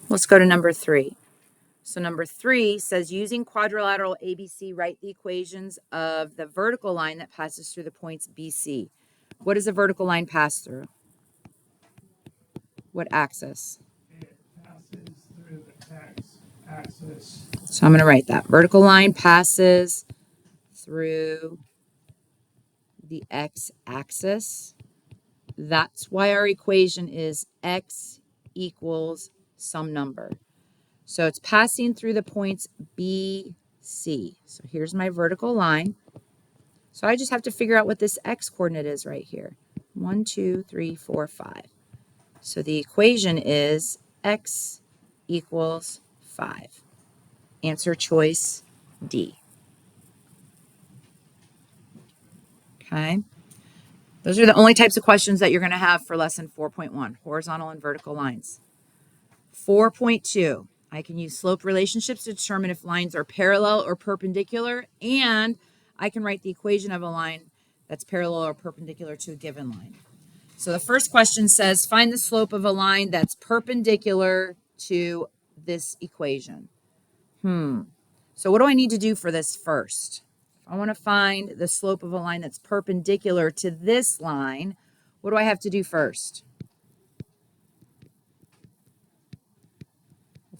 Let's go to number 3. So number 3 says using quadrilateral ABC, write the equations of the vertical line that passes through the points BC. What does a vertical line pass through? What axis? It passes through the x-axis. So I'm going to write that. Vertical line passes through the x-axis. That's why our equation is x equals some number. So it's passing through the points B, C. So here's my vertical line. So I just have to figure out what this x coordinate is right here. 1, 2, 3, 4, 5. So the equation is x equals 5. Answer choice D. Okay. Those are the only types of questions that you're going to have for lesson 4.1, horizontal and vertical lines. 4.2, I can use slope relationships to determine if lines are parallel or perpendicular, and I can write the equation of a line that's parallel or perpendicular to a given line. So the first question says, find the slope of a line that's perpendicular to this equation. So what do I need to do for this first? If I want to find the slope of a line that's perpendicular to this line, what do I have to do first?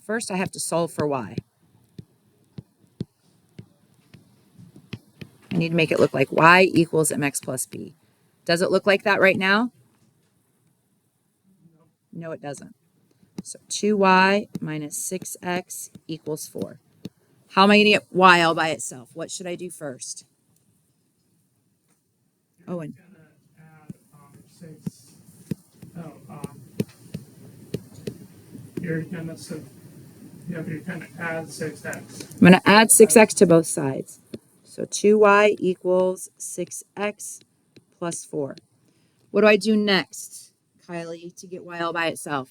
First, I have to solve for y. I need to make it look like y equals mx plus b. Does it look like that right now? No, it doesn't. So 2y minus 6x equals 4. How am I going to get y all by itself? What should I do first? Owen. You're gonna add 6x. I'm going to add 6x to both sides. So 2y equals 6x plus 4. What do I do next, Kylie, to get y all by itself?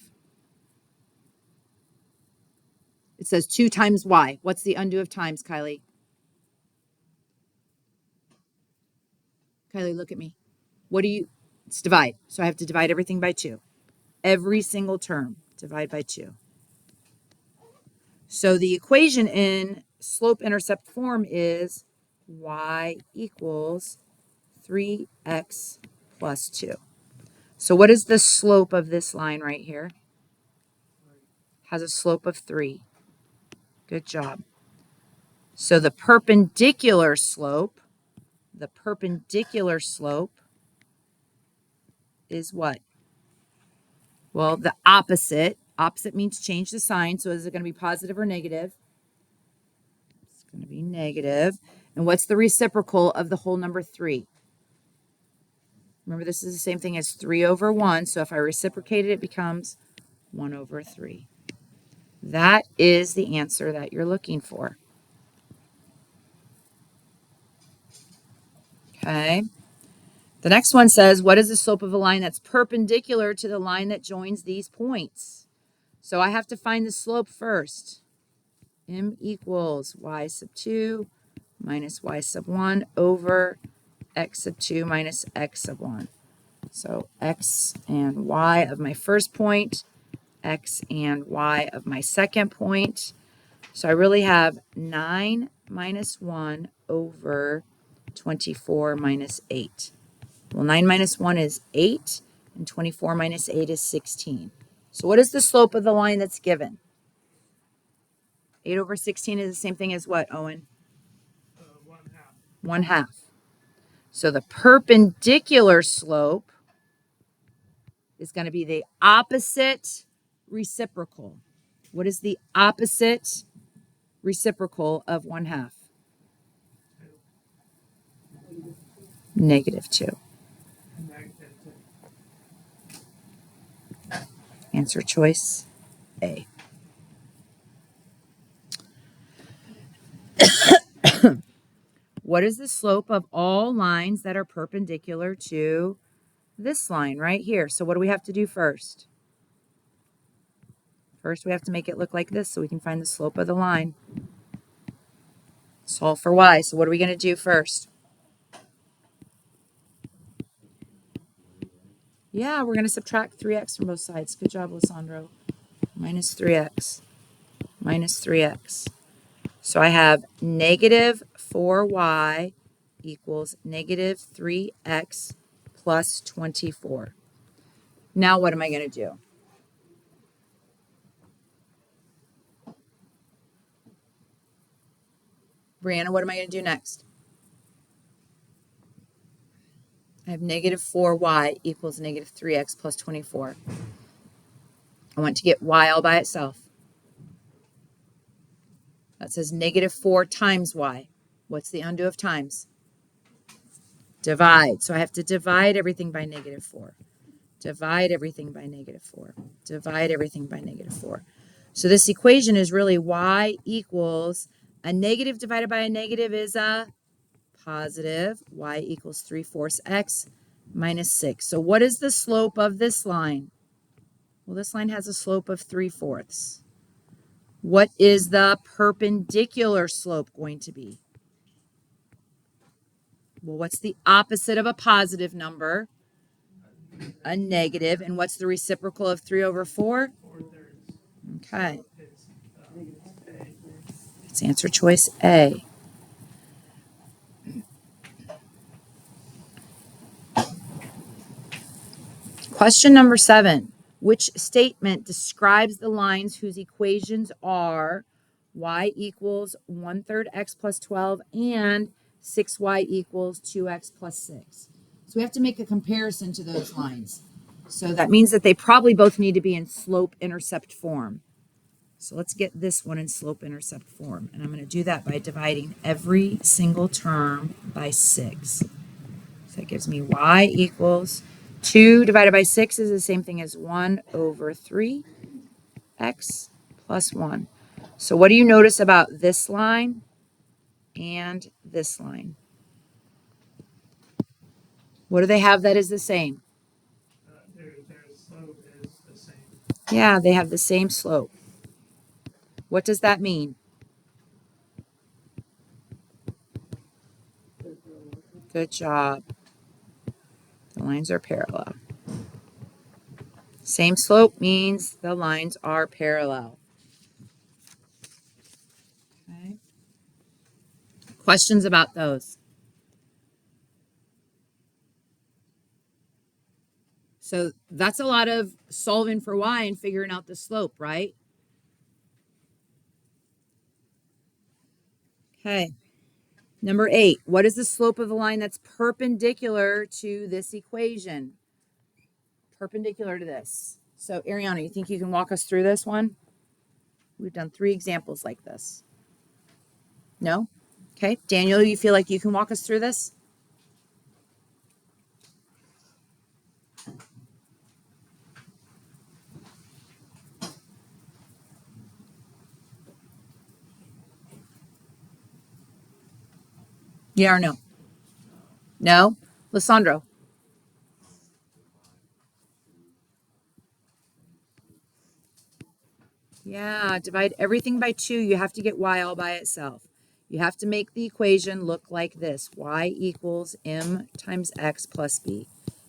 It says 2 times y. What's the undo of times, Kylie? Kylie, look at me. It's divide. So I have to divide everything by 2. Every single term, divide by 2. So the equation in slope-intercept form is y equals 3x plus 2. So what is the slope of this line right here? Has a slope of 3. Good job. So the perpendicular slope is what? Well, the opposite. Opposite means change the sign. So is it going to be positive or negative? It's going to be negative. And what's the reciprocal of the whole number 3? Remember, this is the same thing as 3 over 1. So if I reciprocate it, it becomes 1 over 3. That is the answer that you're looking for. Okay. The next one says, what is the slope of a line that's perpendicular to the line that joins these points? So I have to find the slope first. M equals y sub 2 minus y sub 1 over x sub 2 minus x sub 1. So x and y of my first point, x and y of my second point. So I really have 9 minus 1 over 24 minus 8. Well, 9 minus 1 is 8, and 24 minus 8 is 16. So what is the slope of the line that's given? 8 over 16 is the same thing as what, Owen? 1/2. So the perpendicular slope is going to be the opposite reciprocal. What is the opposite reciprocal of 1/2? -2. Answer choice A. What is the slope of all lines that are perpendicular to this line right here? So what do we have to do first? First, we have to make it look like this so we can find the slope of the line. Solve for y. So what are we going to do first? Yeah, we're going to subtract 3x from both sides. Good job, Lissandro. minus 3x, minus 3x. So I have negative 4y equals negative 3x plus 24. Now what am I going to do? Brianna, what am I going to do next? I have negative 4y equals negative 3x plus 24. I want to get y all by itself. That says negative 4 times y. What's the undo of times? Divide. So I have to divide everything by negative 4. Divide everything by negative 4. Divide everything by negative 4. So this equation is really y equals a negative divided by a negative is a positive. Y equals 3/4 x minus 6. So what is the slope of this line? Well, this line has a slope of 3/4. What is the perpendicular slope going to be? Well, what's the opposite of a positive number? A negative. And what's the reciprocal of 3/4? 4/3. Okay. It's A. It's answer choice A. Question number 7. Which statement describes the lines whose equations are y equals 1/3 x plus 12 and 6y equals 2x plus 6? So we have to make a comparison to those lines. So that means that they probably both need to be in slope-intercept form. So let's get this one in slope-intercept form. And I'm going to do that by dividing every single term by 6. So that gives me y equals 2 divided by 6 is the same thing as 1/3 x plus 1. So what do you notice about this line and this line? What do they have that is the same? Their slope is the same. Yeah, they have the same slope. What does that mean? Good job. The lines are parallel. Same slope means the lines are parallel. Okay. Questions about those? So that's a lot of solving for y and figuring out the slope, right? Okay. Number 8, what is the slope of the line that's perpendicular to this equation? Perpendicular to this. So Ariana, you think you can walk us through this one? We've done 3 examples like this. No? Okay. Daniel, you feel like you can walk us through this? Yeah or no? No? Lissandro? Yeah, divide everything by 2. You have to get y all by itself. You have to make the equation look like this. Y equals m times x plus b.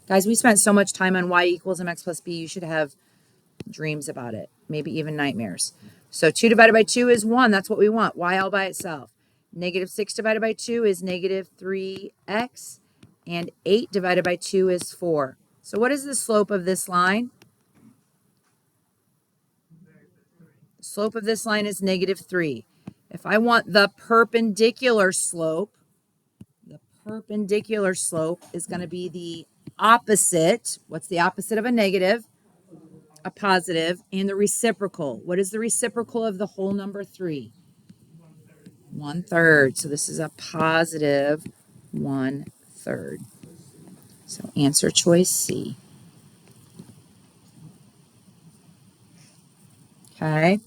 Guys, we spent so much time on y equals mx plus b. You should have dreams about it, maybe even nightmares. So 2 divided by 2 is 1. That's what we want. Y all by itself. Negative 6 divided by 2 is negative 3x. And 8 divided by 2 is 4. So what is the slope of this line? The slope of this line is negative 3. If I want the perpendicular slope is going to be the opposite. What's the opposite of a negative? A positive. And the reciprocal. What is the reciprocal of the whole number 3? 1/3. So this is a positive 1/3. So answer choice C. Okay.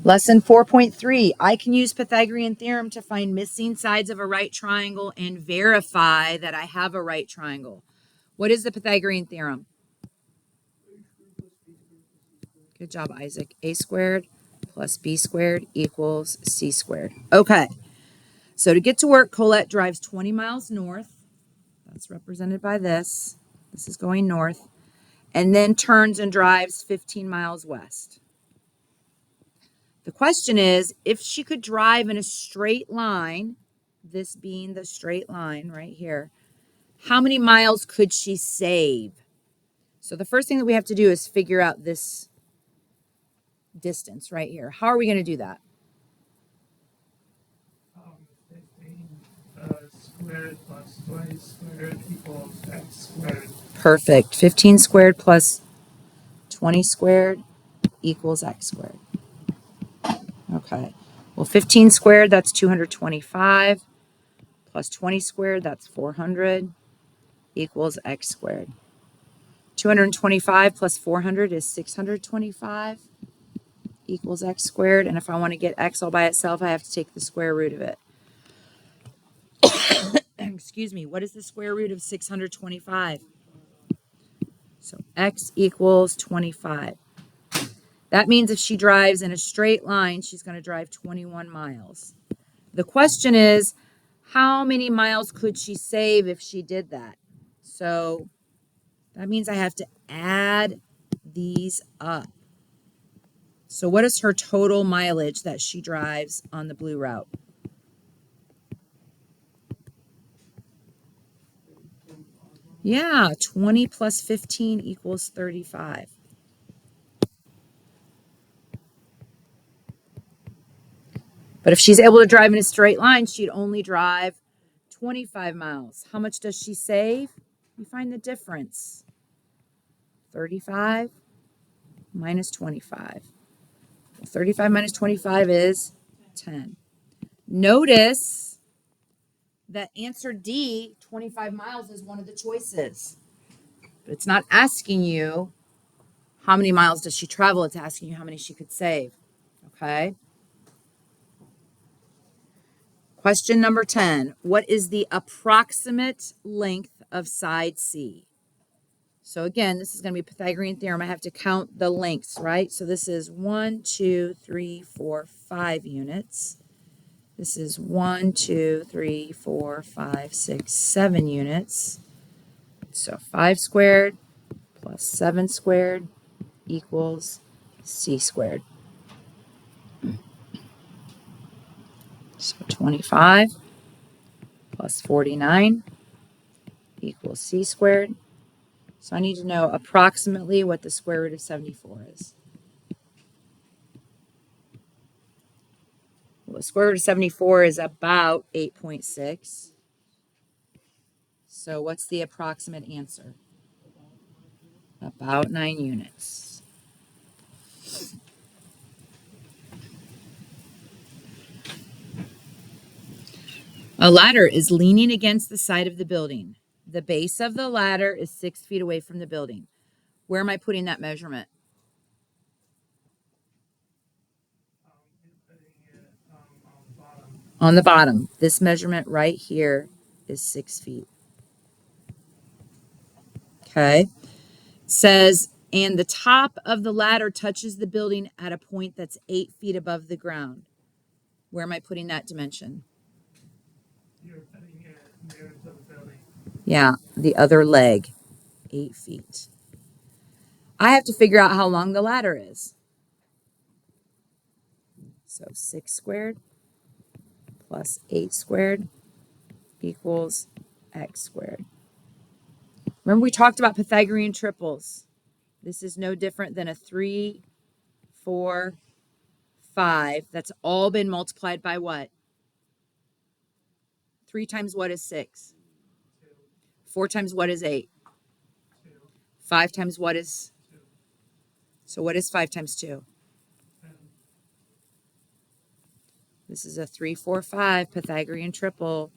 Lesson 4.3. I can use Pythagorean theorem to find missing sides of a right triangle and verify that I have a right triangle. What is the Pythagorean theorem? Good job, Isaac. A squared plus b squared equals c squared. Okay. So to get to work, Colette drives 20 miles north. That's represented by this. This is going north. and then turns and drives 15 miles west. The question is, if she could drive in a straight line, this being the straight line right here, how many miles could she save? So the first thing that we have to do is figure out this distance right here. How are we going to do that? 15 squared plus 20 squared equals x squared. Perfect. 15 squared plus 20 squared equals x squared. Okay. Well, 15 squared, that's 225, plus 20 squared, that's 400, equals x squared. 225 plus 400 is 625, equals x squared. And if I want to get x all by itself, I have to take the square root of it. Excuse me, what is the square root of 625? So x equals 25. That means if she drives in a straight line, she's going to drive 21 miles. The question is, how many miles could she save if she did that? So that means I have to add these up. So what is her total mileage that she drives on the blue route? Yeah, 20 plus 15 equals 35. But if she's able to drive in a straight line, she'd only drive 25 miles. How much does she save? You find the difference. 35 minus 25. Well, 35 minus 25 is 10. Notice that answer D, 25 miles, is one of the choices. But it's not asking you how many miles does she travel. It's asking you how many she could save. Okay. Question number 10. What is the approximate length of side C? So again, this is going to be Pythagorean theorem. I have to count the lengths, right? So this is 1, 2, 3, 4, 5 units. This is 1, 2, 3, 4, 5, 6, 7 units. So 5 squared plus 7 squared equals C squared. So 25 plus 49 equals C squared. So I need to know approximately what the square root of 74 is. Well, the square root of 74 is about 8.6. So what's the approximate answer? About 9 units. A ladder is leaning against the side of the building. The base of the ladder is 6 feet away from the building. Where am I putting that measurement? Putting it on the bottom. On the bottom. This measurement right here is 6 feet. Okay. It says, and the top of the ladder touches the building at a point that's 8 feet above the ground. Where am I putting that dimension? You're putting it near to the building. Yeah, the other leg, 8 feet. I have to figure out how long the ladder is. So 6 squared plus 8 squared equals x squared. Remember we talked about Pythagorean triples. This is no different than a 3, 4, 5. That's all been multiplied by what? 3 times what is 6? 4 times what is 8? 5 times what is? So what is 5 times 2? This is a 3, 4, 5 Pythagorean triple.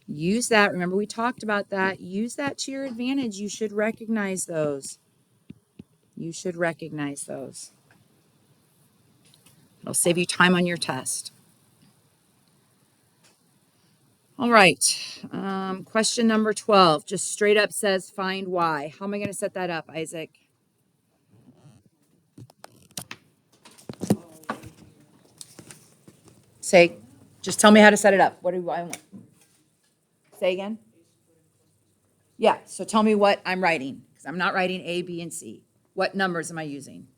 Use that. Remember we talked about that. Use that to your advantage. You should recognize those. You should recognize those. It'll save you time on your test. All right. Question number 12. Just straight up says find y. How am I going to set that up, Isaac? Say, just tell me how to set it up. What do I want? Say again? Yeah, so tell me what I'm writing. because I'm not writing A, B, and C. What numbers am I using?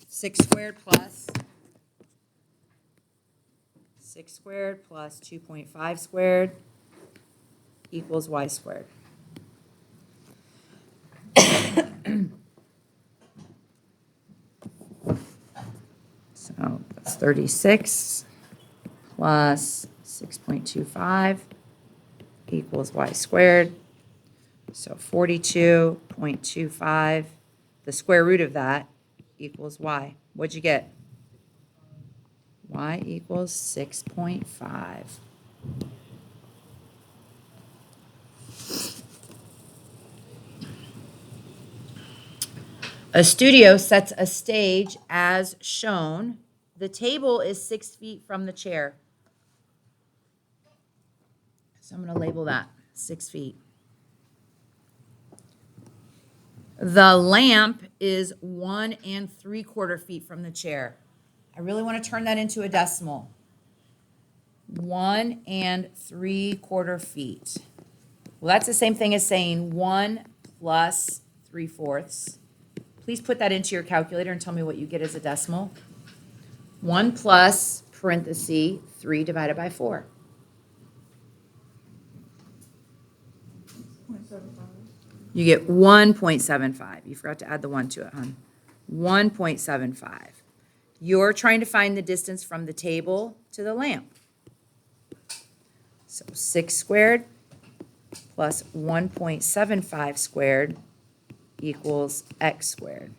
6 squared plus 6 squared plus 2.5 squared equals y squared. So that's 36 plus 6.25 equals y squared. So 42.25, the square root of that equals y. What'd you get? Y equals 6.5. A studio sets a stage as shown. The table is 6 feet from the chair. So I'm going to label that 6 feet. The lamp is 1 3/4 feet from the chair. I really want to turn that into a decimal. 1 3/4 feet. Well, that's the same thing as saying 1 plus 3/4. Please put that into your calculator and tell me what you get as a decimal. 1 plus parenthesis 3 divided by 4. 0.75. You get 1.75. You forgot to add the 1 to it, hon. 1.75. You're trying to find the distance from the table to the lamp. So 6 squared plus 1.75 squared equals x squared.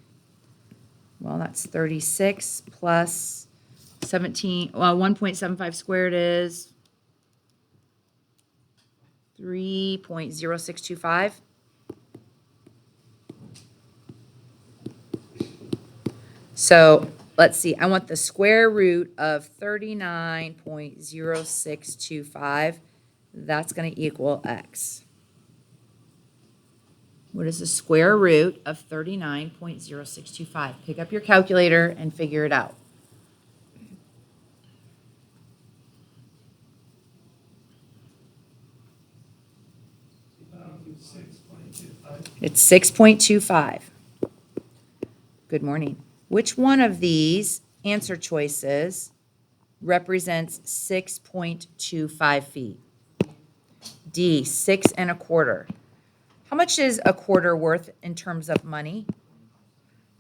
Well, that's 36 plus 17, well, 1.75 squared is 3.0625. So let's see, I want the square root of 39.0625. That's going to equal x. What is the square root of 39.0625? Pick up your calculator and figure it out. Um, 6.25. It's 6.25. Good morning. Which one of these answer choices represents 6.25 feet? D, 6 1/4. How much is a quarter worth in terms of money?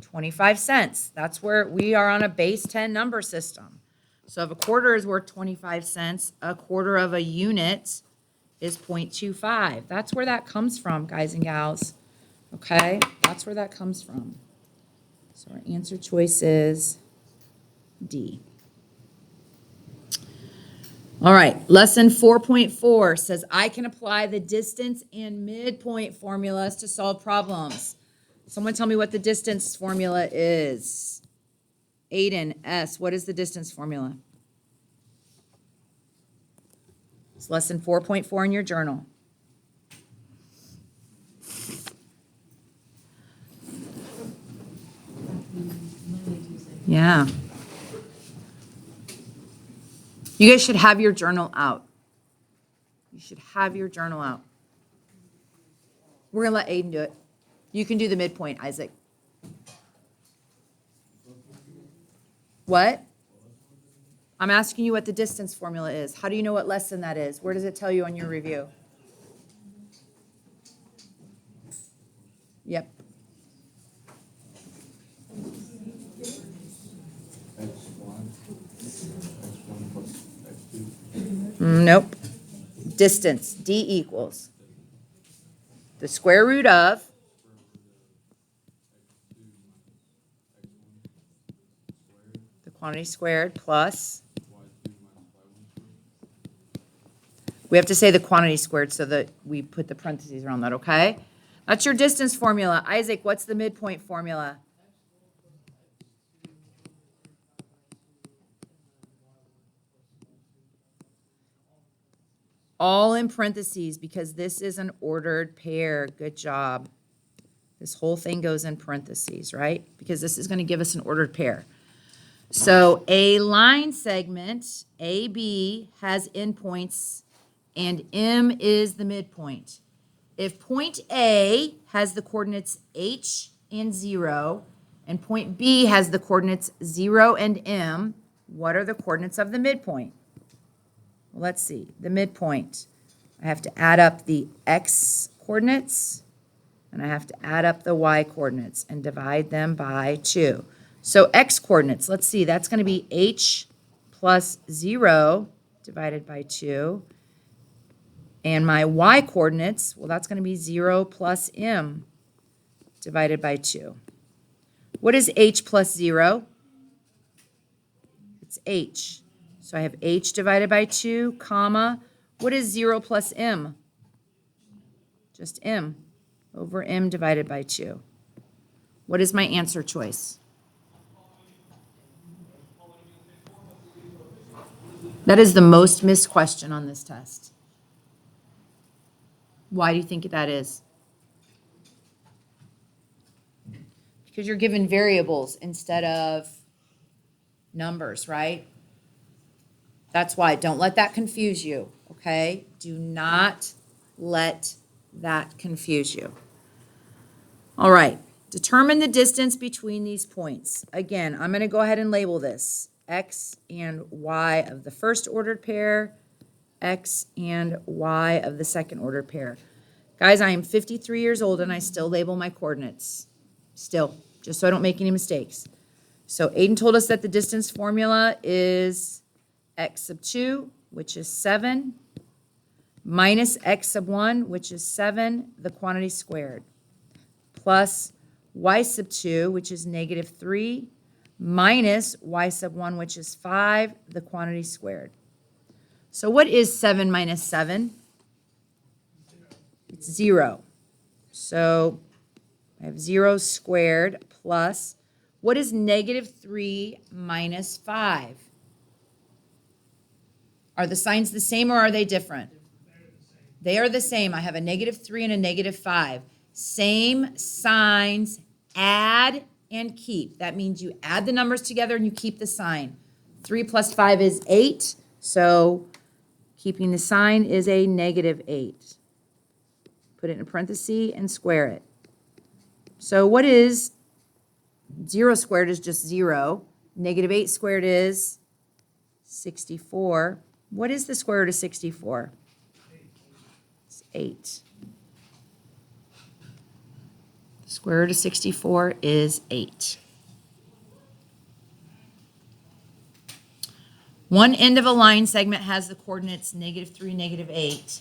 25 cents. That's where we are on a base 10 number system. So if a quarter is worth 25 cents, a quarter of a unit is 0.25. That's where that comes from, guys and gals. Okay? That's where that comes from. So our answer choice is D. All right, lesson 4.4 says I can apply the distance and midpoint formulas to solve problems. Someone tell me what the distance formula is. Aiden, S, what is the distance formula? It's lesson 4.4 in your journal. Yeah. You guys should have your journal out. You should have your journal out. We're going to let Aiden do it. You can do the midpoint, Isaac. What? I'm asking you what the distance formula is. How do you know what lesson that is? Where does it tell you on your review? Yep. Nope. Distance, D equals the square root of the quantity squared plus, we have to say the quantity squared so that we put the parentheses around that, okay? That's your distance formula. Isaac, what's the midpoint formula? All in parentheses because this is an ordered pair. Good job. This whole thing goes in parentheses, right? Because this is going to give us an ordered pair. So a line segment, AB, has endpoints, and M is the midpoint. if point A has the coordinates h and 0, and point B has the coordinates 0 and m, what are the coordinates of the midpoint? Well, let's see. The midpoint, I have to add up the x coordinates, and I have to add up the y coordinates and divide them by 2. So x coordinates, let's see, that's going to be h plus 0 divided by 2. And my y coordinates, well, that's going to be 0 plus m divided by 2. What is h plus 0? It's h. So I have h divided by 2, comma. What is 0 plus m? Just m over m divided by 2. What is my answer choice? That is the most missed question on this test. Why do you think that is? Because you're given variables instead of numbers, right? That's why. Don't let that confuse you, okay? Do not let that confuse you. All right. Determine the distance between these points. Again, I'm going to go ahead and label this x and y of the first ordered pair, x and y of the second ordered pair. Guys, I am 53 years old and I still label my coordinates. Still, just so I don't make any mistakes. So Aiden told us that the distance formula is x sub 2, which is 7, minus x sub 1, which is 7, the quantity squared, plus y sub 2, which is negative 3, minus y sub 1, which is 5, the quantity squared. So what is 7 minus 7? It's 0. So I have 0 squared plus, what is negative 3 minus 5? Are the signs the same or are they different? They are the same. I have a negative 3 and a negative 5. Same signs, add and keep. That means you add the numbers together and you keep the sign. 3 plus 5 is 8, so keeping the sign is a negative 8. Put it in a parenthesis and square it. So what is 0 squared is just 0. Negative 8 squared is 64. What is the square root of 64? It's 8. Square root of 64 is 8. One end of a line segment has the coordinates negative 3, negative 8.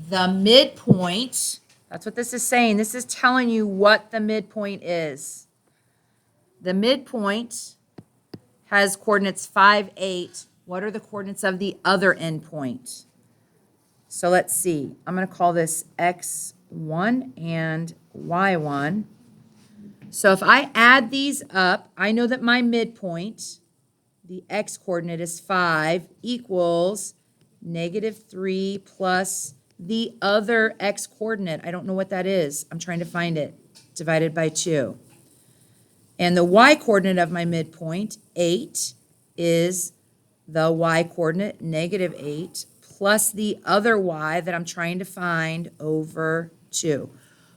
The midpoint, that's what this is saying. This is telling you what the midpoint is. The midpoint has coordinates 5, 8. What are the coordinates of the other endpoint? So let's see. I'm going to call this x1 and y1. So if I add these up, I know that my midpoint, the x coordinate is 5, equals negative 3 plus the other x coordinate. I don't know what that is. I'm trying to find it. Divided by 2. And the y coordinate of my midpoint, 8, is the y coordinate, negative 8, plus the other y that I'm trying to find over 2.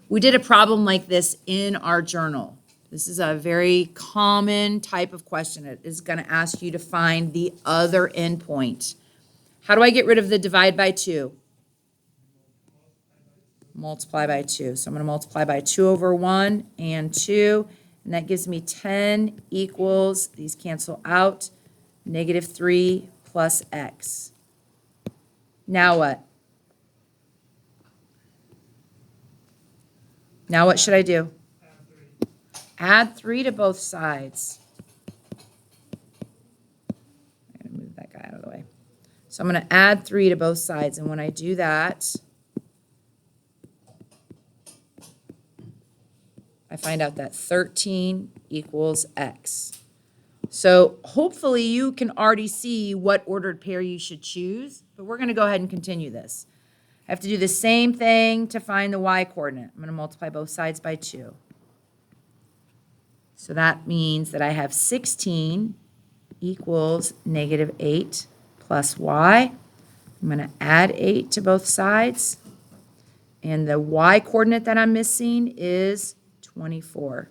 We did a problem like this in our journal. This is a very common type of question. It is going to ask you to find the other endpoint. How do I get rid of the divide by 2? Multiply by 2. So I'm going to multiply by 2 over 1 and 2. And that gives me 10 equals, these cancel out, negative 3 plus x. Now what? Now what should I do? Add 3 to both sides. I'm going to move that guy out of the way. So I'm going to add 3 to both sides. And when I do that, I find out that 13 equals x. So hopefully you can already see what ordered pair you should choose, but we're going to go ahead and continue this. I have to do the same thing to find the y coordinate. I'm going to multiply both sides by 2. So that means that I have 16 equals negative 8 plus y. I'm going to add 8 to both sides. And the y coordinate that I'm missing is 24.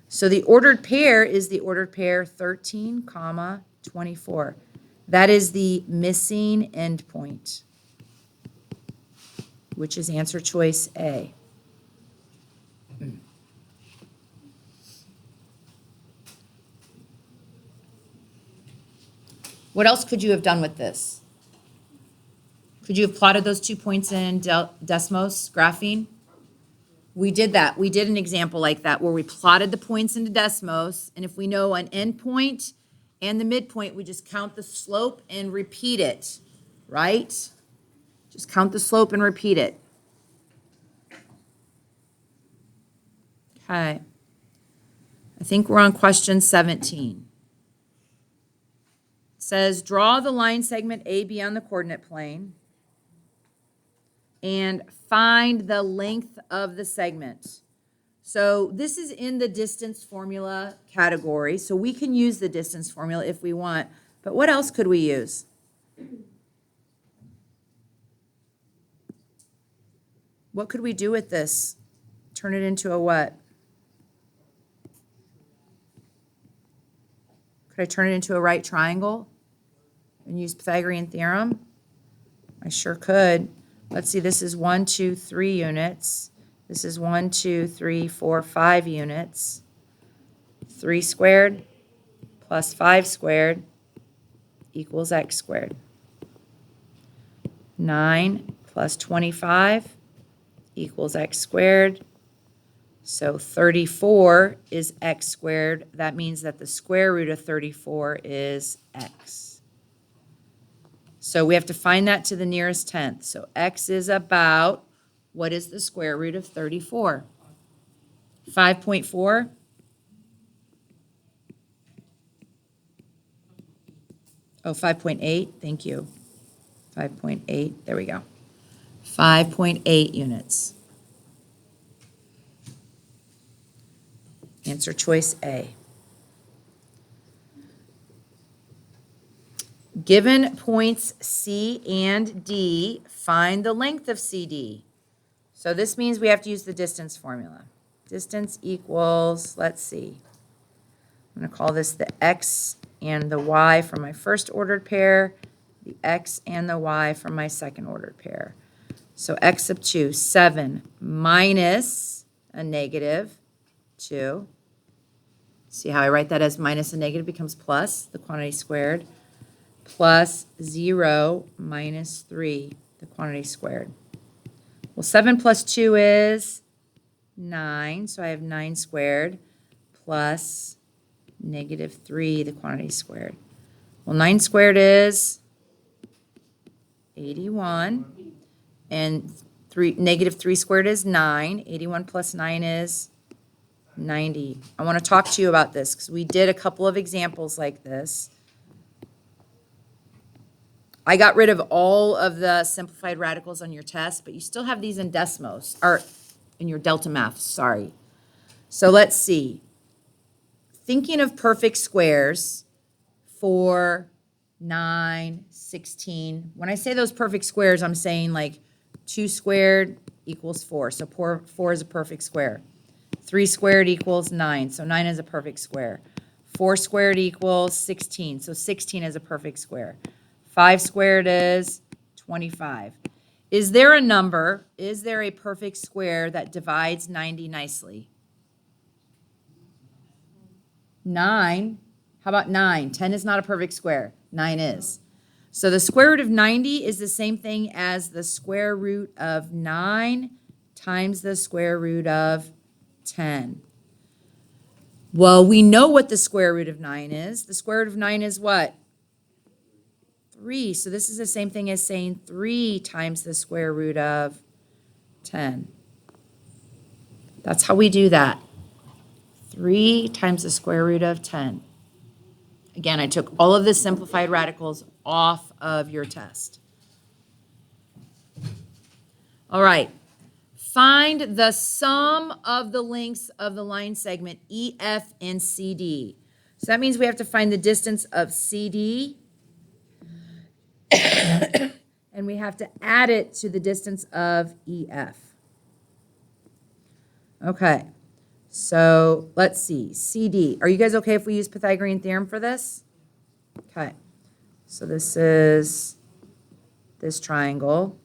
So the ordered pair is the ordered pair 13, comma, 24. That is the missing endpoint, which is answer choice A. What else could you have done with this? Could you have plotted those 2 points in Desmos graphing? We did that. We did an example like that where we plotted the points into Desmos, and if we know an endpoint and the midpoint, we just count the slope and repeat it, right? Just count the slope and repeat it. Okay. I think we're on question 17. It says, draw the line segment AB on the coordinate plane and find the length of the segment. So this is in the distance formula category, so we can use the distance formula if we want. But what else could we use? What could we do with this? Turn it into a what? Could I turn it into a right triangle and use Pythagorean theorem? I sure could. Let's see, this is 1, 2, 3 units. This is 1, 2, 3, 4, 5 units. 3 squared plus 5 squared equals x squared. 9 plus 25 equals x squared. So 34 is x squared. That means that the square root of 34 is x. So we have to find that to the nearest tenth. So x is about, what is the square root of 34? 5.4? Oh, 5.8, thank you. 5.8, there we go. 5.8 units. Answer choice A. Given points C and D, find the length of CD. So this means we have to use the distance formula. Distance equals, let's see. I'm going to call this the x and the y from my first ordered pair, the x and the y from my second ordered pair. So x sub 2, 7 minus a negative 2. See how I write that as minus a negative becomes plus, the quantity squared, plus 0 minus 3, the quantity squared. Well, 7 plus 2 is 9, so I have 9 squared plus negative 3, the quantity squared. Well, 9 squared is 81, and negative 3 squared is 9. 81 plus 9 is 90. I want to talk to you about this because we did a couple of examples like this. I got rid of all of the simplified radicals on your test, but you still have these in Desmos, or in your Delta Math, sorry. So let's see. Thinking of perfect squares, 4, 9, 16. When I say those perfect squares, I'm saying like 2 squared equals 4. So 4 is a perfect square. 3 squared equals 9. So 9 is a perfect square. 4 squared equals 16. So 16 is a perfect square. 5 squared is 25. Is there a number, is there a perfect square that divides 90 nicely? 9. How about 9? 10 is not a perfect square. 9 is. So the square root of 90 is the same thing as the square root of 9 times the square root of 10. Well, we know what the square root of 9 is. The square root of 9 is what? 3. So this is the same thing as saying 3 times the square root of 10. That's how we do that. 3 times the square root of 10. Again, I took all of the simplified radicals off of your test. All right. Find the sum of the lengths of the line segment EF and CD. So that means we have to find the distance of CD and and we have to add it to the distance of EF. Okay, so let's see, CD. Are you guys okay if we use Pythagorean theorem for this? Okay, so this is this triangle,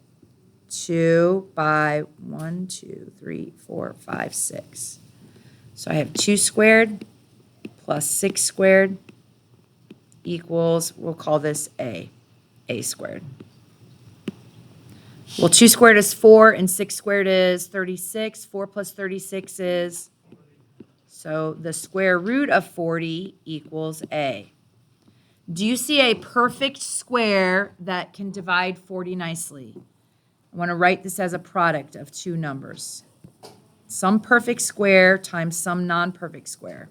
2 by 1, 2, 3, 4, 5, 6. So I have 2 squared plus 6 squared equals, we'll call this A squared. Well, 2 squared is 4 and 6 squared is 36. 4 plus 36 is, so the square root of 40 equals A. Do you see a perfect square that can divide 40 nicely? I want to write this as a product of two numbers. Some perfect square times some non-perfect square.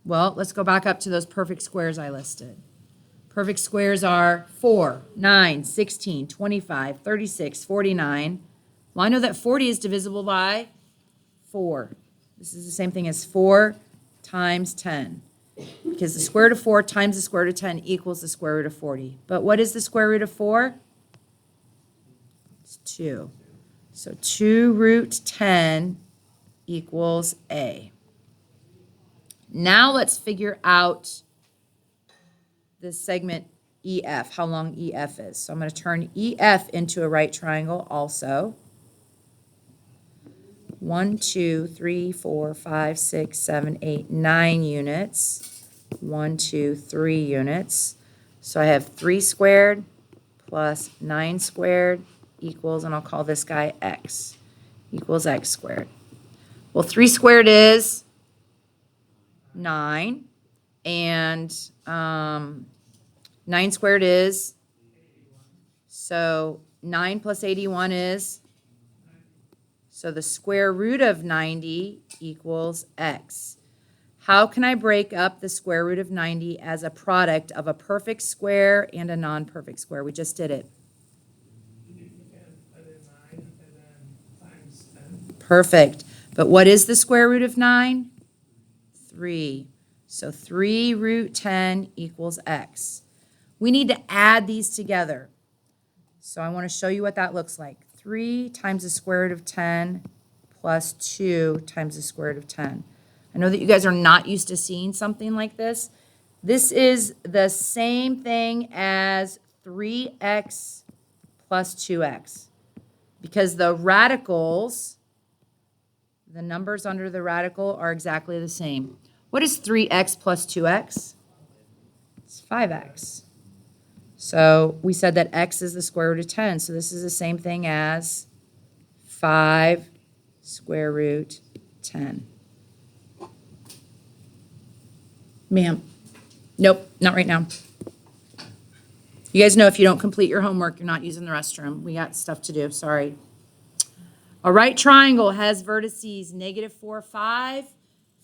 Well, let's go back up to those perfect squares I listed. Perfect squares are 4, 9, 16, 25, 36, 49. Well, I know that 40 is divisible by 4. This is the same thing as 4 times 10. Because the square root of 4 times the square root of 10 equals the square root of 40. But what is the square root of 4? It's 2. So 2 root 10 equals A. Now let's figure out the segment EF, how long EF is. So I'm going to turn EF into a right triangle also. 1, 2, 3, 4, 5, 6, 7, 8, 9 units. 1, 2, 3 units. So I have 3 squared plus 9 squared equals, and I'll call this guy X, equals X squared. Well, 3 squared is 9, and 9 squared is, so 9 plus 81 is, so the square root of 90 equals X. How can I break up the square root of 90 as a product of a perfect square and a non-perfect square? We just did it. You can put in 9 and then times 10. Perfect. But what is the square root of 9? 3. So 3 root 10 equals X. We need to add these together. So I want to show you what that looks like. 3 times the square root of 10 plus 2 times the square root of 10. I know that you guys are not used to seeing something like this. This is the same thing as 3x plus 2x. Because the radicals, the numbers under the radical are exactly the same. What is 3x plus 2x? It's 5x. So we said that x is the square root of 10. So this is the same thing as 5 square root 10. Ma'am. Nope, not right now. You guys know if you don't complete your homework, you're not using the restroom. We got stuff to do, sorry. A right triangle has vertices -4, 5,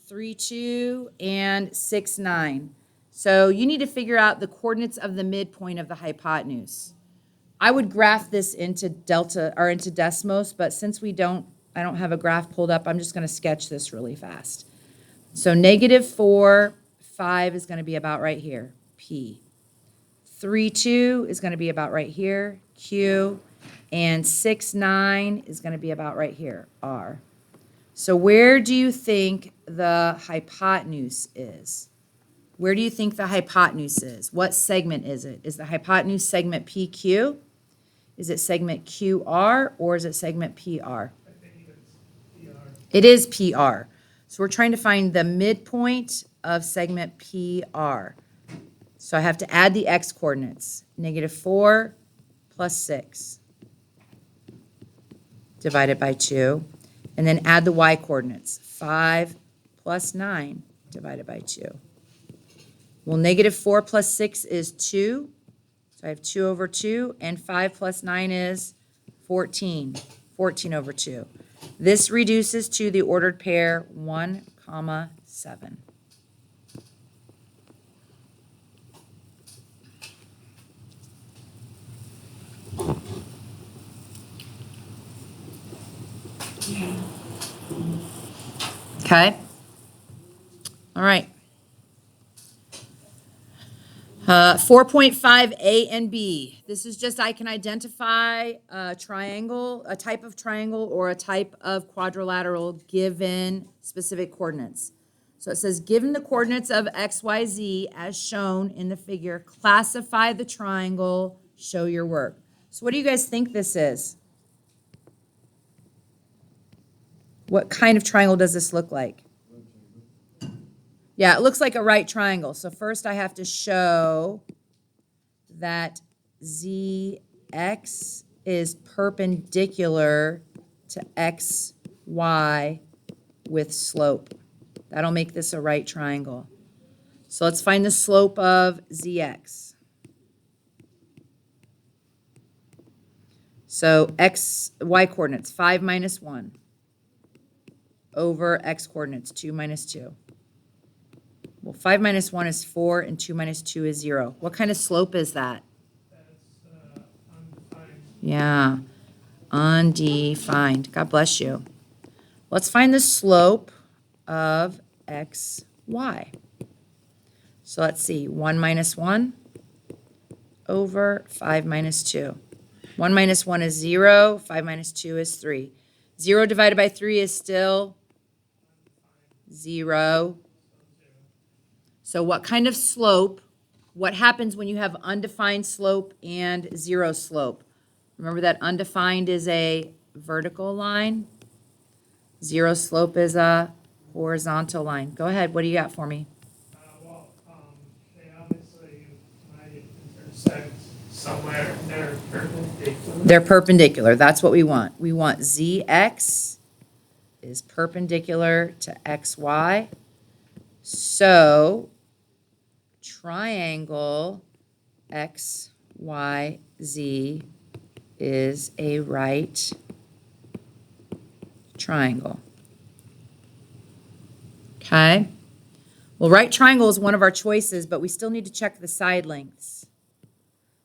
3, 2, and 6, 9. So you need to figure out the coordinates of the midpoint of the hypotenuse. I would graph this into delta or into Desmos, but since I don't have a graph pulled up, I'm just going to sketch this really fast. So -4, 5 is going to be about right here, P. 3, 2 is going to be about right here, Q. And 6, 9 is going to be about right here, R. So where do you think the hypotenuse is? Where do you think the hypotenuse is? What segment is it? Is the hypotenuse segment PQ? Is it segment QR, or is it segment PR? I think it's PR. It is PR. So we're trying to find the midpoint of segment PR. So I have to add the x coordinates. -4 plus 6 divided by 2. And then add the y coordinates. 5 plus 9 divided by 2. Well, -4 plus 6 is 2. So I have 2 over 2. And 5 plus 9 is 14. 14 over 2. This reduces to the ordered pair 1, 7. Okay. All right. 4.5 A and B. This is just I can identify a triangle, a type of triangle or a type of quadrilateral given specific coordinates. So it says, given the coordinates of X, Y, Z as shown in the figure, classify the triangle, show your work. So what do you guys think this is? What kind of triangle does this look like? Yeah, it looks like a right triangle. So first I have to show that ZX is perpendicular to XY with slope. That'll make this a right triangle. So let's find the slope of ZX. So y coordinates, 5 minus 1 over x coordinates, 2 minus 2. Well, 5 minus 1 is 4, and 2 minus 2 is 0. What kind of slope is that? That's undefined. Yeah, undefined. God bless you. Let's find the slope of x, y. So let's see, 1 minus 1 over 5 minus 2. 1 minus 1 is 0, 5 minus 2 is 3. 0 divided by 3 is still 0. So what kind of slope, what happens when you have undefined slope and 0 slope? Remember that undefined is a vertical line. 0 slope is a horizontal line. Go ahead, what do you got for me? They obviously might intersect somewhere. They're perpendicular. They're perpendicular. That's what we want. We want ZX is perpendicular to XY. So triangle XYZ is a right triangle. Okay? Well, right triangle is one of our choices, but we still need to check the side lengths.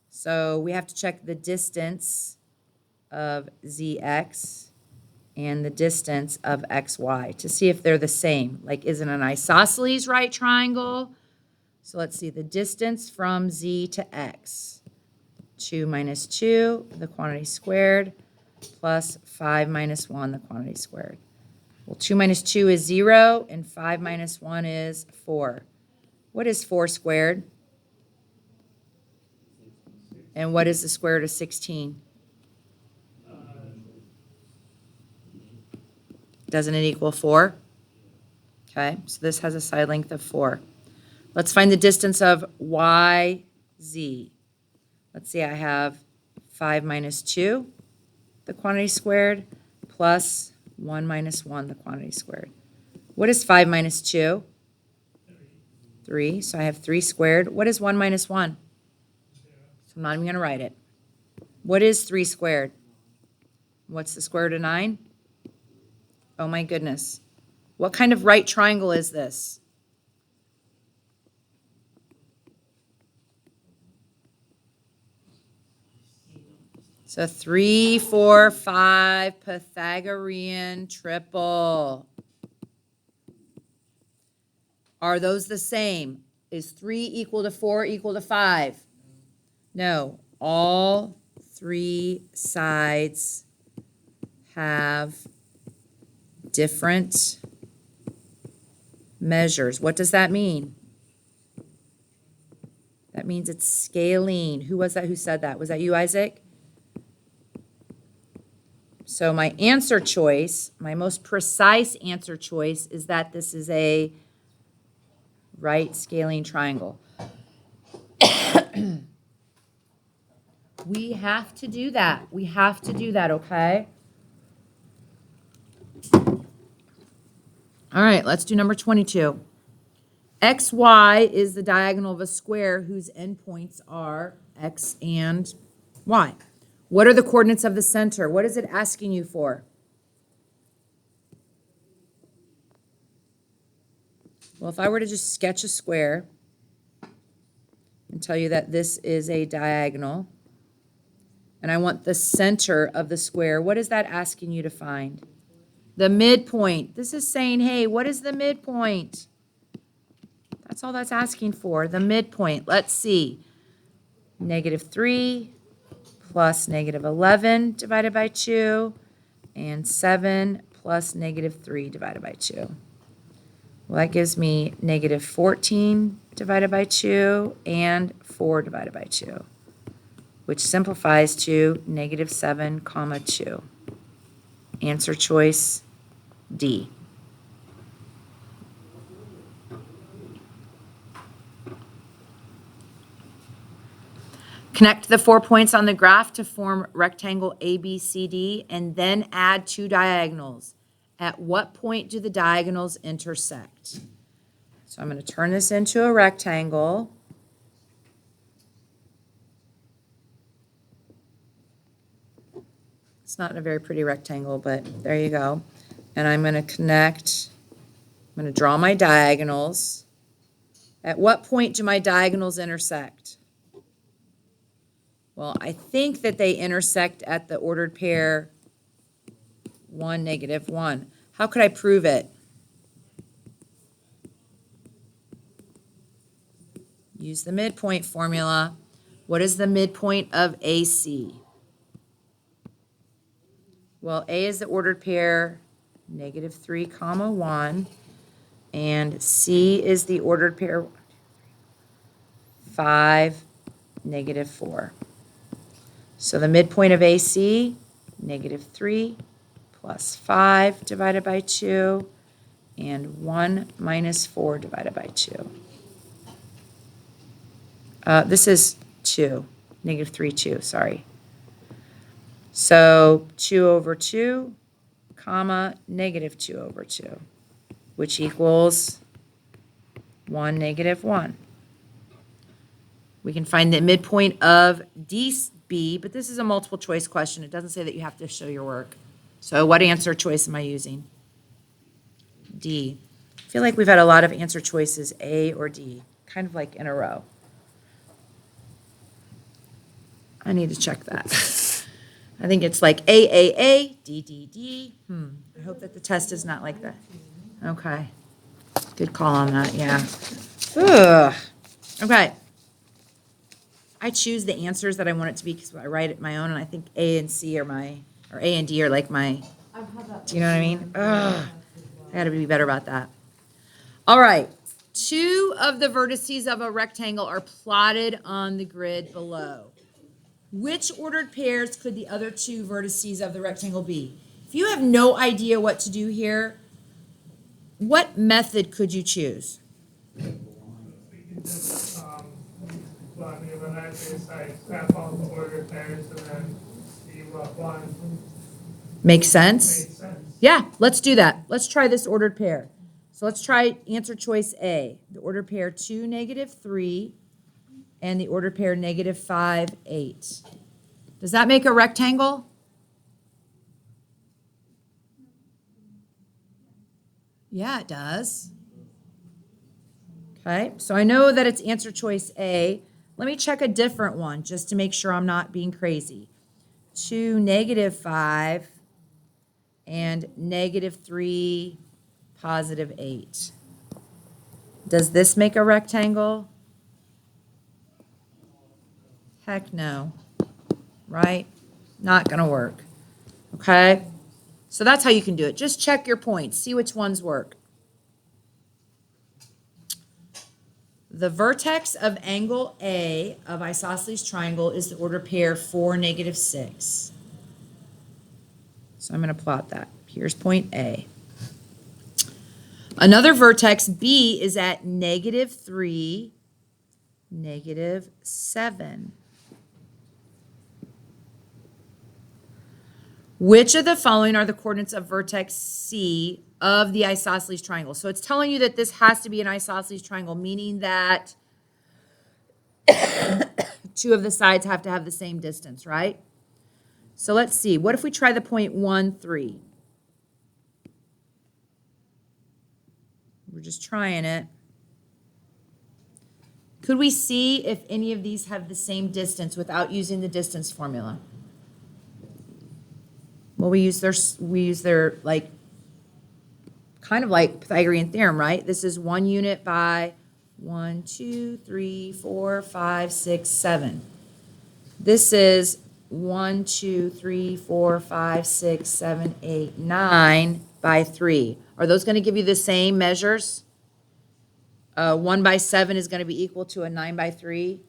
So we have to check the distance of ZX and the distance of XY to see if they're the same. Like, is it an isosceles right triangle? So let's see, the distance from Z to X. 2 minus 2, the quantity squared, plus 5 minus 1, the quantity squared. Well, 2 minus 2 is 0, and 5 minus 1 is 4. What is 4 squared? And what is the square root of 16? Doesn't it equal 4? Okay, so this has a side length of 4. Let's find the distance of YZ. Let's see, I have 5 minus 2, the quantity squared, plus 1 minus 1, the quantity squared. What is 5 minus 2? 3. So I have 3 squared. What is 1 minus 1? So I'm not even going to write it. What is 3 squared? What's the square root of 9? Oh my goodness. What kind of right triangle is this? So 3, 4, 5, Pythagorean triple. Are those the same? Is 3 equal to 4 equal to 5? No. All 3 sides have different measures. What does that mean? That means it's scaling. Who was that who said that? Was that you, Isaac? So my answer choice, my most precise answer choice is that this is a right scaling triangle. We have to do that. We have to do that, okay? All right, let's do number 22. XY is the diagonal of a square whose endpoints are X and Y. What are the coordinates of the center? What is it asking you for? Well, if I were to just sketch a square and tell you that this is a diagonal, and I want the center of the square, what is that asking you to find? The midpoint. This is saying, hey, what is the midpoint? That's all that's asking for, the midpoint. Let's see. -3 plus -11 divided by 2, and 7 plus -3 divided by 2. Well, that gives me -14 divided by 2 and 4 divided by 2, which simplifies to -7, comma 2. Answer choice D. Connect the 4 points on the graph to form rectangle ABCD and then add 2 diagonals. At what point do the diagonals intersect? So I'm going to turn this into a rectangle. It's not a very pretty rectangle, but there you go. And I'm going to connect, I'm going to draw my diagonals. At what point do my diagonals intersect? Well, I think that they intersect at the ordered pair 1, -1. How could I prove it? Use the midpoint formula. What is the midpoint of AC? Well, A is the ordered pair -3, comma 1, and C is the ordered pair 5, -4. So the midpoint of AC, -3 plus 5 divided by 2, and 1 minus 4 divided by 2. This is 2, -3, 2, sorry. So 2 over 2, comma, -2 over 2, which equals 1, -1. We can find the midpoint of DB, but this is a multiple choice question. It doesn't say that you have to show your work. So what answer choice am I using? D. I feel like we've had a lot of answer choices, A or D, kind of like in a row. I need to check that. I think it's like A, D, D, D. I hope that the test is not like that. Okay. Good call on that, yeah. Ugh. Okay. I choose the answers that I want it to be because I write it my own, and I think A and C are my, or A and D are like my, do you know what I mean? Ugh. I gotta be better about that. All right. 2 of the vertices of a rectangle are plotted on the grid below. Which ordered pairs could the other 2 vertices of the rectangle be? If you have no idea what to do here, what method could you choose? We can just, well, I mean, when I say I graph all the ordered pairs and then see what one Makes sense? makes sense. Yeah, let's do that. Let's try this ordered pair. So let's try answer choice A, the ordered pair 2, -3, and the ordered pair -5, 8. Does that make a rectangle? Yeah, it does. Okay, so I know that it's answer choice A. Let me check a different one just to make sure I'm not being crazy. 2, -5, and -3, +8. Does this make a rectangle? Heck no. Right? Not gonna work. Okay? So that's how you can do it. Just check your points. See which ones work. The vertex of angle A of isosceles triangle is the order pair 4, -6. So I'm going to plot that. Here's point A. Another vertex B is at -3, -7. Which of the following are the coordinates of vertex C of the isosceles triangle? So it's telling you that this has to be an isosceles triangle, meaning that 2 of the sides have to have the same distance, right? So let's see. What if we try the point 1, 3? We're just trying it. Could we see if any of these have the same distance without using the distance formula? Well, we use their like, kind of like Pythagorean theorem, right? This is 1 unit by 1, 2, 3, 4, 5, 6, 7. This is 1, 2, 3, 4, 5, 6, 7, 8, 9 by 3. Are those going to give you the same measures? 1 by 7 is going to be equal to a 9 by 3?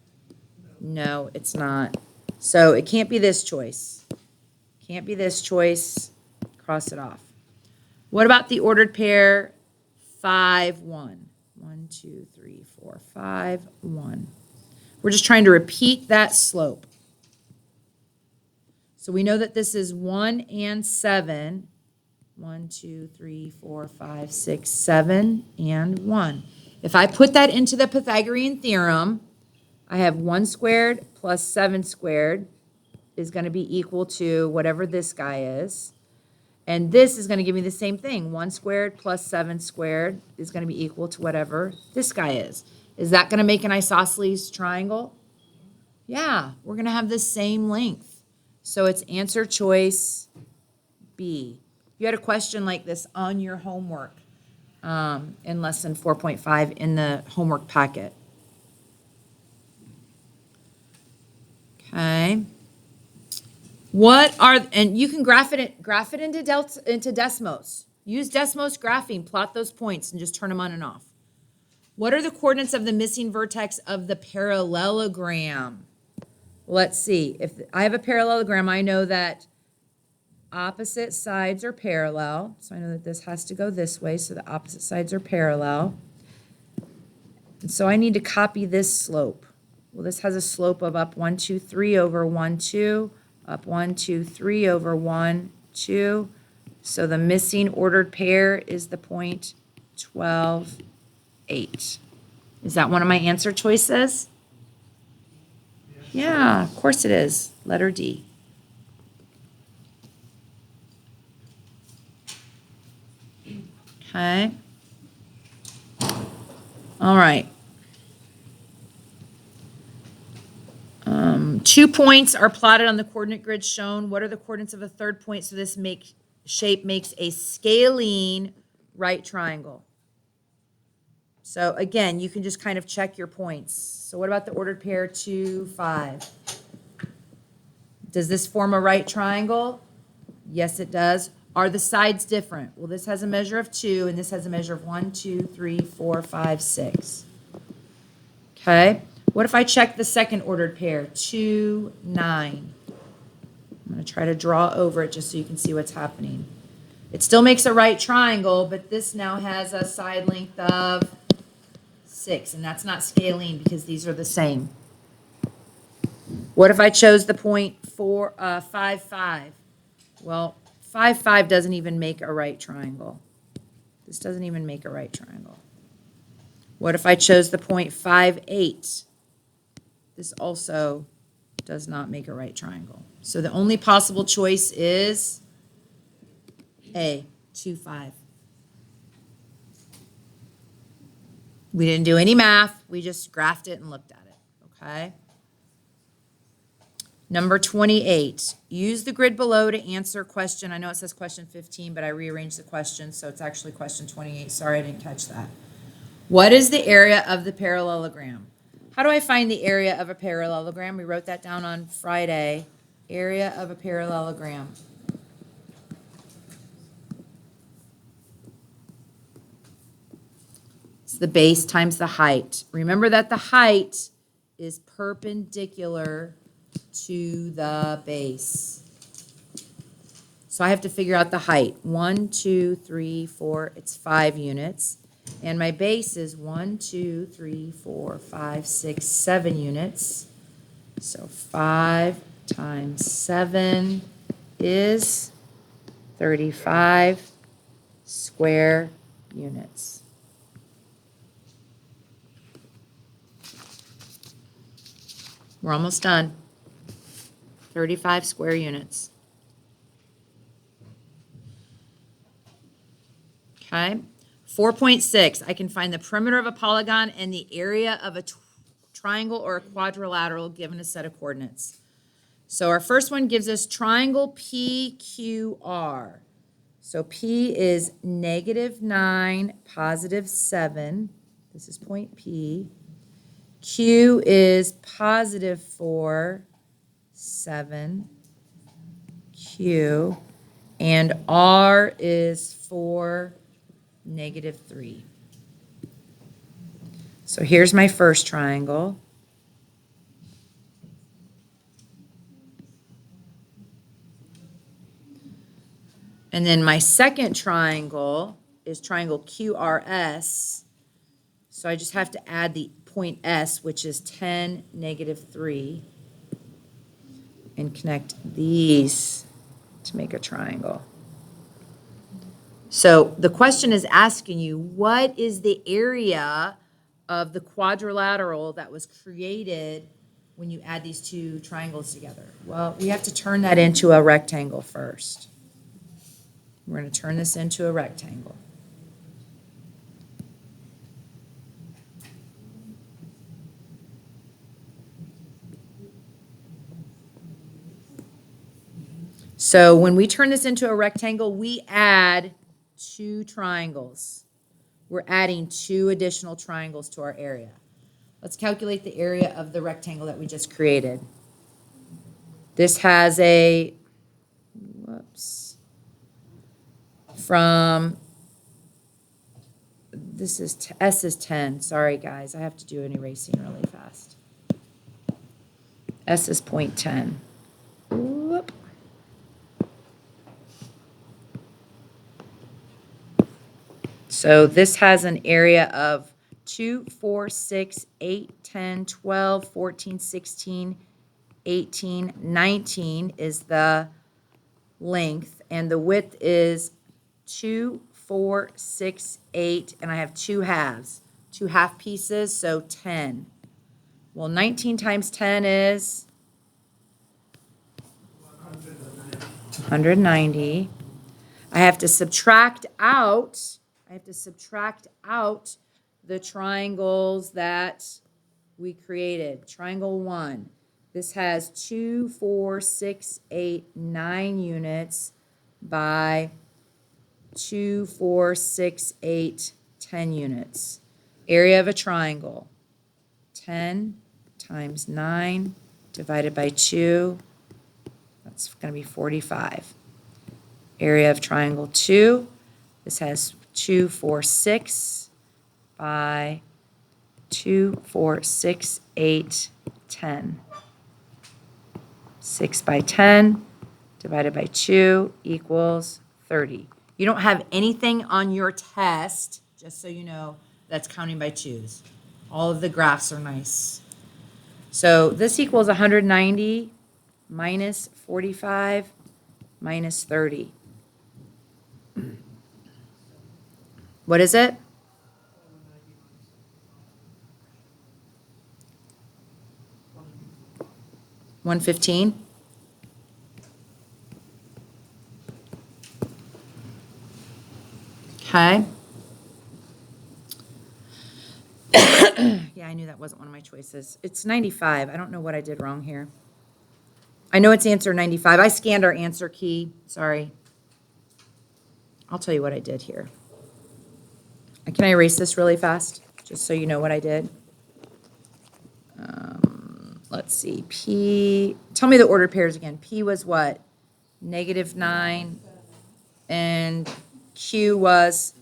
No, it's not. So it can't be this choice. Can't be this choice. Cross it off. What about the ordered pair 5, 1? 1, 2, 3, 4, 5, 1. We're just trying to repeat that slope. So we know that this is 1 and 7. 1, 2, 3, 4, 5, 6, 7, and 1. If I put that into the Pythagorean theorem, I have 1 squared plus 7 squared is going to be equal to whatever this guy is. And this is going to give me the same thing. 1 squared plus 7 squared is going to be equal to whatever this guy is. Is that going to make an isosceles triangle? Yeah, we're going to have the same length. So it's answer choice B. You had a question like this on your homework in lesson 4.5 in the homework packet. Okay. What are, and you can graph it into Desmos. Use Desmos graphing, plot those points, and just turn them on and off. What are the coordinates of the missing vertex of the parallelogram? Let's see. If I have a parallelogram, I know that opposite sides are parallel. So I know that this has to go this way, so the opposite sides are parallel. And so I need to copy this slope. Well, this has a slope of up 1, 2, 3 over 1, 2. Up 1, 2, 3 over 1, 2. So the missing ordered pair is the point 12, 8. Is that one of my answer choices? Yeah, of course it is. Letter D. Okay. All right. 2 points are plotted on the coordinate grid shown. What are the coordinates of a third point? So this shape makes a scalene right triangle. So again, you can just kind of check your points. So what about the ordered pair 2, 5? Does this form a right triangle? Yes, it does. Are the sides different? Well, this has a measure of 2, and this has a measure of 1, 2, 3, 4, 5, 6. Okay. What if I check the second ordered pair, 2, 9? I'm going to try to draw over it just so you can see what's happening. It still makes a right triangle, but this now has a side length of 6, and that's not scalene because these are the same. What if I chose the point 5, 5? Well, 5, 5 doesn't even make a right triangle. This doesn't even make a right triangle. What if I chose the point 5, 8? This also does not make a right triangle. So the only possible choice is A, 2, 5. We didn't do any math. We just graphed it and looked at it, okay? Number 28, use the grid below to answer question. I know it says question 15, but I rearranged the question, so it's actually question 28. Sorry, I didn't catch that. What is the area of the parallelogram? How do I find the area of a parallelogram? We wrote that down on Friday. Area of a parallelogram. It's the base times the height. Remember that the height is perpendicular to the base. So I have to figure out the height. 1, 2, 3, 4, it's 5 units. And my base is 1, 2, 3, 4, 5, 6, 7 units. So 5 times 7 is 35 square units. We're almost done. 35 square units. Okay. 4.6, I can find the perimeter of a polygon and the area of a triangle or a quadrilateral given a set of coordinates. So our first one gives us triangle PQR. So P is -9, +7. This is point P. Q is positive 4, 7, Q. And R is 4, negative 3. So here's my first triangle. And then my second triangle is triangle QRS. So I just have to add the point S, which is 10, negative 3, and connect these to make a triangle. So the question is asking you, what is the area of the quadrilateral that was created when you add these two triangles together? Well, we have to turn that into a rectangle first. We're going to turn this into a rectangle. So when we turn this into a rectangle, we add 2 triangles. We're adding 2 additional triangles to our area. Let's calculate the area of the rectangle that we just created. This has a, S is 10. Sorry, guys. I have to do an erasing really fast. S is 0.10. Whoop. So this has an area of 2, 4, 6, 8, 10, 12, 14, 16, 18, 19 is the length, and the width is 2, 4, 6, 8, and I have 2 halves, 2 half pieces, so 10. Well, 19 times 10 is 190. I have to subtract out the triangles that we created. Triangle 1. This has 2, 4, 6, 8, 9 units by 2, 4, 6, 8, 10 units. Area of a triangle. 10 times 9 divided by 2. That's going to be 45. Area of triangle 2. This has 2, 4, 6 by 2, 4, 6, 8, 10. 6 by 10 divided by 2 equals 30. You don't have anything on your test, just so you know, that's counting by 2's. All of the graphs are nice. So this equals 190 minus 45 minus 30. What is it? $115? Okay. Yeah, I knew that wasn't one of my choices. It's 95. I don't know what I did wrong here. I know it's answer 95. I scanned our answer key. Sorry. I'll tell you what I did here. Can I erase this really fast, just so you know what I did? Let's see. P, tell me the ordered pairs again. P was what? -9. And Q was?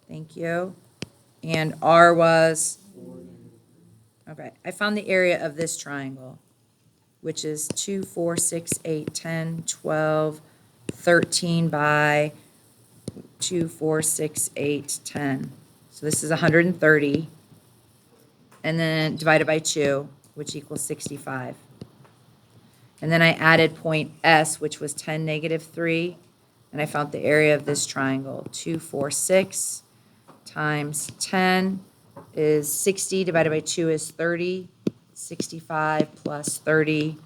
Thank you. And R was? Okay. I found the area of this triangle, which is 2, 4, 6, 8, 10, 12, 13 by 2, 4, 6, 8, 10. So this is 130. And then divided by 2, which equals 65. And then I added point S, which was 10, negative 3. And I found the area of this triangle. 2, 4, 6 times 10 is 60. Divided by 2 is 30. 65 plus 30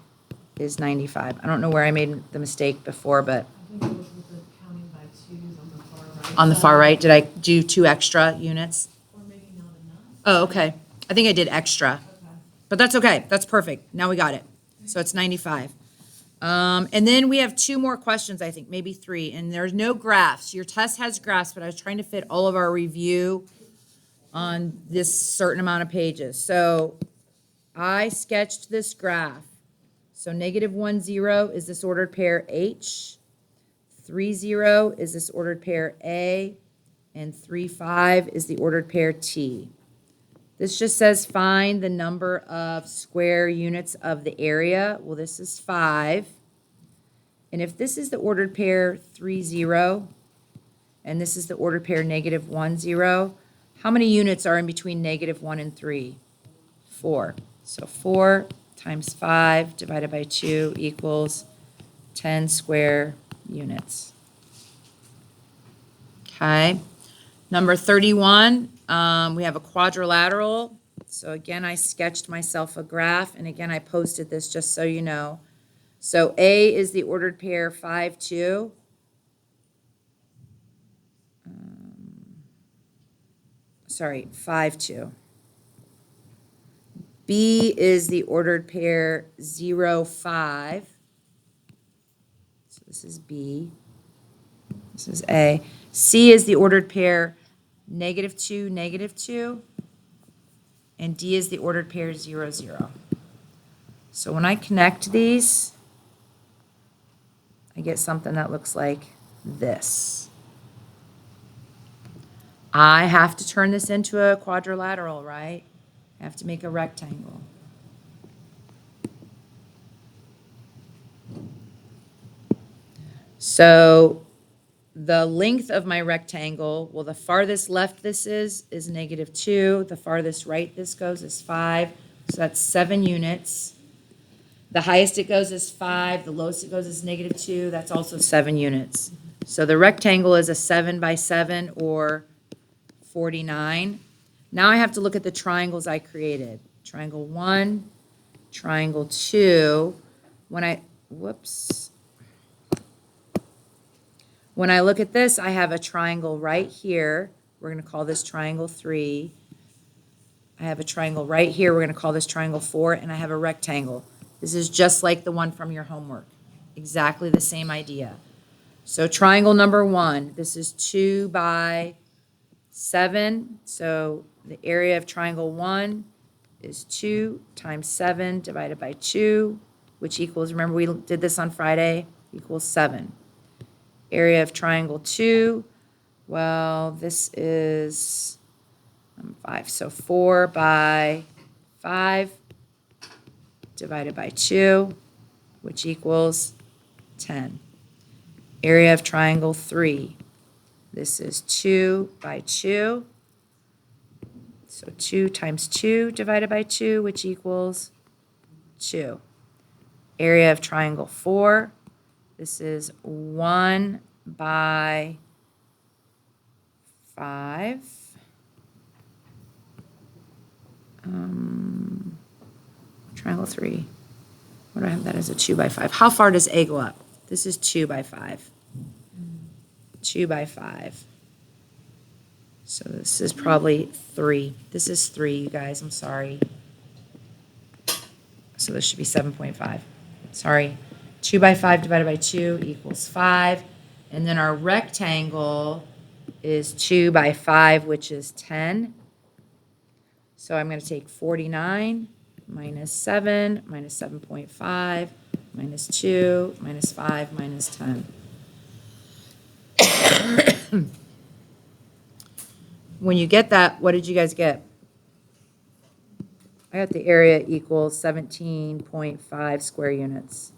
is 95. I don't know where I made the mistake before, but I think it was with the counting by 2's on the far right. on the far right, did I do 2 extra units? Or maybe not enough. Oh, okay. I think I did extra, Okay. but that's okay. That's perfect. Now we got it. So it's 95. And then we have 2 more questions, I think, maybe 3. And there's no graphs. Your test has graphs, but I was trying to fit all of our review on this certain amount of pages. So I sketched this graph. So negative 1, 0 is this ordered pair H. 3, 0 is this ordered pair A. And 3, 5 is the ordered pair T. This just says find the number of square units of the area. Well, this is 5. And if this is the ordered pair 3, 0, and this is the ordered pair negative 1, 0, how many units are in between negative 1 and 3? 4. So 4 times 5 divided by 2 equals 10 square units. Okay. Number 31, we have a quadrilateral. So again, I sketched myself a graph, and again, I posted this just so you know. So A is the ordered pair 5, 2. Sorry, 5, 2. B is the ordered pair 0, 5. So this is B. This is A. C is the ordered pair negative 2, negative 2. And D is the ordered pair 0, 0. So when I connect these, I get something that looks like this. I have to turn this into a quadrilateral, right? I have to make a rectangle. So the length of my rectangle, well, the farthest left this is negative 2. The farthest right this goes is 5. So that's 7 units. The highest it goes is 5. The lowest it goes is negative 2. That's also 7 units. So the rectangle is a 7 by 7 or 49. Now I have to look at the triangles I created. Triangle 1, triangle 2. When I look at this, I have a triangle right here. We're going to call this triangle 3. I have a triangle right here. We're going to call this triangle 4. And I have a rectangle. This is just like the one from your homework. Exactly the same idea. So triangle number 1, this is 2 by 7. So the area of triangle 1 is 2 times 7 divided by 2, which equals, remember we did this on Friday, equals 7. Area of triangle 2, well, this is 5. So 4 by 5 divided by 2, which equals 10. Area of triangle 3, this is 2 by 2. So 2 times 2 divided by 2, which equals 2. Area of triangle 4, this is 1 by 5. Triangle 3. What do I have that as a 2 by 5? How far does A go up? This is 2 by 5. 2 by 5. So this is probably 3. This is 3, you guys. I'm sorry. So this should be 7.5. Sorry. 2 by 5 divided by 2 equals 5. And then our rectangle is 2 by 5, which is 10. So I'm going to take 49 minus 7 minus 7.5 minus 2 minus 5 minus 10. When you get that, what did you guys get? I got the area equals 17.5 square units.